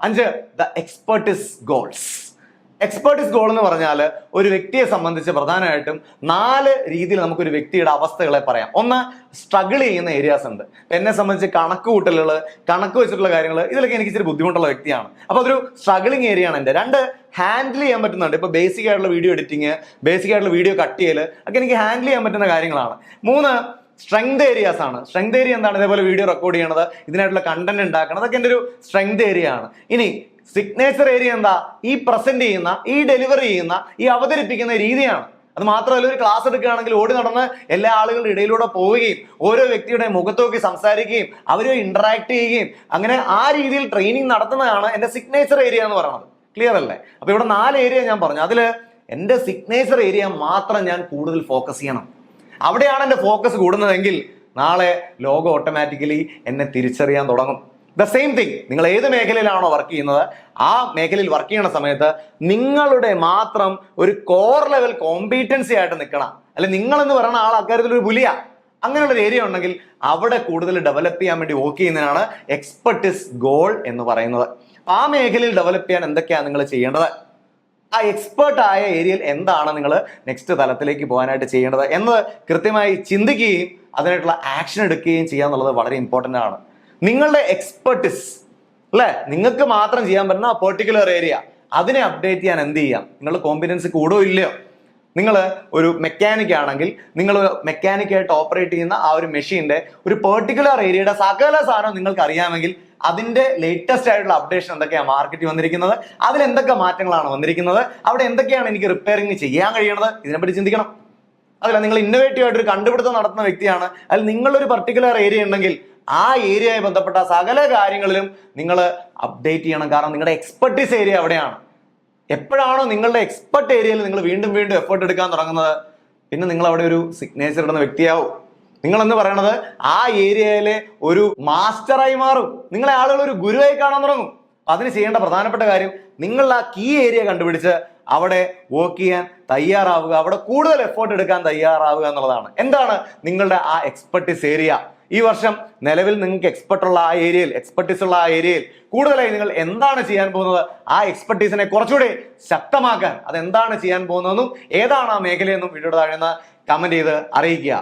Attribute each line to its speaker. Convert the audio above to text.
Speaker 1: 5 the എക്സ്പെർട്ടിസ് goals. എക്സ്പെർട്ടിസ് goal എന്ന് പറഞ്ഞാൽ ഒരു വ്യക്തിയെ സംബന്ധിച്ച് പ്രധാനമായിട്ടും 4 രീതിയിൽ നമുക്കൊരു വ്യക്തിയുടെ അവസ്ഥകളെ പറയാം. ഒന്ന്, സ്ട്രഗിൾ ചെയ്യുന്ന ഏരിയാസ് ഉണ്ട്. എന്നെ സംബന്ധിച്ച് കണക്ക് കൂട്ടലുകൾ, കണക്ക് വെച്ചിട്ടുള്ള കാര്യങ്ങൾ, ഇതിലൊക്കെ എനിക്ക് ഇച്ചിരി ബുദ്ധിമുട്ടുള്ള വ്യക്തിയാണ്. അപ്പൊ അതൊരു സ്ട്രഗിളിങ് ഏരിയ ആണ് എൻ്റെ. 2, ഹാൻഡിൽ ചെയ്യാൻ പറ്റുന്നുണ്ട്. ഇപ്പൊ ബേസിക് ആയിട്ടുള്ള വീഡിയോ എഡിറ്റിങ്, ബേസിക് ആയിട്ടുള്ള വീഡിയോ കട്ട് ചെയ്യല് ഒക്കെ എനിക്ക് ഹാൻഡിൽ ചെയ്യാൻ പറ്റുന്ന കാര്യങ്ങളാണ്. 3, സ്ട്രെങ്ത് ഏരിയാസ് ആണ്. സ്ട്രെങ്ത് ഏരിയ എന്താണ്? ഇതേപോലെ വീഡിയോ റെക്കോർഡ് ചെയ്യണത്, ഇതിനായിട്ടുള്ള കണ്ടന്റ് ഉണ്ടാക്കണം, അതൊക്കെ എൻ്റെ ഒരു സ്ട്രെങ്ത് ഏരിയ ആണ്. ഇനി സിഗ്നേച്ചർ ഏരിയ എന്താ? ഈ പ്രസന്റ് ചെയ്യുന്ന, ഈ ഡെലിവറി ചെയ്യുന്ന, ഈ അവതരിപ്പിക്കുന്ന രീതിയാണ്. അത് മാത്രമല്ല, ഒരു ക്ലാസ് എടുക്കുകയാണെങ്കിൽ ഓടി നടന്ന് എല്ലാ ആളുകളുടെ ഇടയിലൂടെ പോവുകയും ഓരോ വ്യക്തിയുടെ മുഖത്ത് നോക്കി സംസാരിക്കുകയും അവരെ ഇന്ററാക്ട് ചെയ്യുകയും അങ്ങനെ ആ രീതിയിൽ ട്രെയിനിങ് നടത്തുന്നതാണ് എൻ്റെ സിഗ്നേച്ചർ ഏരിയ എന്ന് പറയുന്നത്. ക്ലിയർ അല്ലേ? അപ്പൊ ഇവിടെ 4 ഏരിയ ഞാൻ പറഞ്ഞു. അതിൽ എൻ്റെ സിഗ്നേച്ചർ ഏരിയ മാത്രം ഞാൻ കൂടുതൽ ഫോക്കസ് ചെയ്യണം. അവിടെയാണ് എൻ്റെ ഫോക്കസ് കൂടുന്നതെങ്കിൽ നാളെ ലോകം ഓട്ടോമാറ്റിക്കലി എന്നെ തിരിച്ചറിയാൻ തുടങ്ങും. ദ സെയിം തിങ്, നിങ്ങൾ ഏത് മേഖലയിലാണോ വർക്ക് ചെയ്യുന്നത് ആ മേഖലയിൽ വർക്ക് ചെയ്യുന്ന സമയത്ത് നിങ്ങളുടെ മാത്രം ഒരു കോർ ലെവൽ കോമ്പീറ്റൻസി ആയിട്ട് നിൽക്കണം. അല്ലെ, നിങ്ങൾ എന്ന് പറയുന്ന ആൾ അക്കാര്യത്തിൽ ഒരു പുലിയ, അങ്ങനെയുള്ള ഒരു ഏരിയ ഉണ്ടെങ്കിൽ അവിടെ കൂടുതൽ ഡെവലപ്പ് ചെയ്യാൻ വേണ്ടി വർക്ക് ചെയ്യുന്നതാണ് എക്സ്പെർട്ടിസ് ഗോൾ എന്ന് പറയുന്നത്. ആ മേഖലയിൽ ഡെവലപ്പ് ചെയ്യാൻ എന്തൊക്കെയാണ് നിങ്ങൾ ചെയ്യേണ്ടത്, ആ എക്സ്പേർട്ട് ആയ ഏരിയയിൽ എന്താണ് നിങ്ങൾ നെക്സ്റ്റ് തലത്തിലേക്ക് പോകാനായിട്ട് ചെയ്യേണ്ടത് എന്നത് കൃത്യമായി ചിന്തിക്കുകയും അതിനായിട്ടുള്ള ആക്ഷൻ എടുക്കുകയും ചെയ്യുക എന്നുള്ളത് വളരെ ഇമ്പോർട്ടൻ്റ് ആണ്. നിങ്ങളുടെ എക്സ്പെർട്ടിസ് അല്ലെ, നിങ്ങൾക്ക് മാത്രം ചെയ്യാൻ പറ്റുന്ന ആ പെർട്ടിക്കുലർ ഏരിയ, അതിനെ അപ്ഡേറ്റ് ചെയ്യാൻ എന്ത് ചെയ്യാം? നിങ്ങളുടെ കോമ്പിറ്റൻസി കൂടുമോ ഇല്ലയോ? നിങ്ങൾ ഒരു മെക്കാനിക് ആണെങ്കിൽ നിങ്ങൾ മെക്കാനിക്കായിട്ട് ഓപ്പറേറ്റ് ചെയ്യുന്ന ആ ഒരു മെഷീന്റെ ഒരു പെർട്ടിക്കുലർ ഏരിയയുടെ സകല സാധനം നിങ്ങൾക്ക് അറിയാമെങ്കിൽ അതിന്റെ ലേറ്റസ്റ്റ് ആയിട്ടുള്ള അപ്ഡേഷൻ എന്തൊക്കെയാണ് മാർക്കറ്റിൽ വന്നിരിക്കുന്നത്, അതിൽ എന്തൊക്കെ മാറ്റങ്ങളാണ് വന്നിരിക്കുന്നത്, അവിടെ എന്തൊക്കെയാണ് എനിക്ക് റിപ്പയറിംഗ് ചെയ്യാൻ കഴിയുന്നത്, ഇതിനെപ്പറ്റി ചിന്തിക്കണം. അതല്ല, നിങ്ങൾ ഇന്നോവേറ്റീവ് ആയിട്ടൊരു കണ്ടുപിടുത്തം നടത്തുന്ന വ്യക്തിയാണ്, അതിൽ നിങ്ങളൊരു പർട്ടിക്കുലർ ഏരിയ ഉണ്ടെങ്കിൽ ആ ഏരിയയുമായി ബന്ധപ്പെട്ട സകല കാര്യങ്ങളിലും നിങ്ങൾ അപ്ഡേറ്റ് ചെയ്യണം. കാരണം നിങ്ങളുടെ എക്സ്പെർട്ടീസ് ഏരിയ അവിടെയാണ്. എപ്പോഴാണോ നിങ്ങളുടെ എക്സ്പെർട്ട് ഏരിയയിൽ നിങ്ങൾ വീണ്ടും വീണ്ടും എഫേർട്ട് എടുക്കാൻ തുടങ്ങുന്നത്, പിന്നെ നിങ്ങൾ അവിടെ ഒരു സിഗ്നേച്ചർ ഇടുന്ന വ്യക്തിയാവും. നിങ്ങൾ എന്ന് പറയുന്നത് ആ ഏരിയയിലെ ഒരു മാസ്റ്ററായി മാറും. നിങ്ങളെ ആളുകൾ ഒരു ഗുരുവായി കാണാൻ തുടങ്ങും. അതിന് ചെയ്യേണ്ട പ്രധാനപ്പെട്ട കാര്യം നിങ്ങൾ ആ കീ ഏരിയ കണ്ടുപിടിച്ച് അവിടെ വർക്ക് ചെയ്യാൻ തയ്യാറാവുക, അവിടെ കൂടുതൽ എഫേർട്ട് എടുക്കാൻ തയ്യാറാവുക എന്നുള്ളതാണ്. എന്താണ് നിങ്ങളുടെ ആ എക്സ്പെർട്ടീസ് ഏരിയ? ഈ വർഷം നിലവിൽ നിങ്ങൾക്ക് എക്സ്പെർട്ടീസ് ഉള്ള ആ ഏരിയയിൽ കൂടുതലായി നിങ്ങൾ എന്താണ് ചെയ്യാൻ പോകുന്നത്? ആ എക്സ്പെർട്ടീസിനെ കുറച്ചുകൂടി ശക്തമാക്കാൻ അതെന്താണ് ചെയ്യാൻ പോകുന്നതെന്നും ഏതാണ് ആ മേഖലയെന്നും വീഡിയോയുടെ താഴെ കമന്റ് ചെയ്ത് അറിയിക്കുക.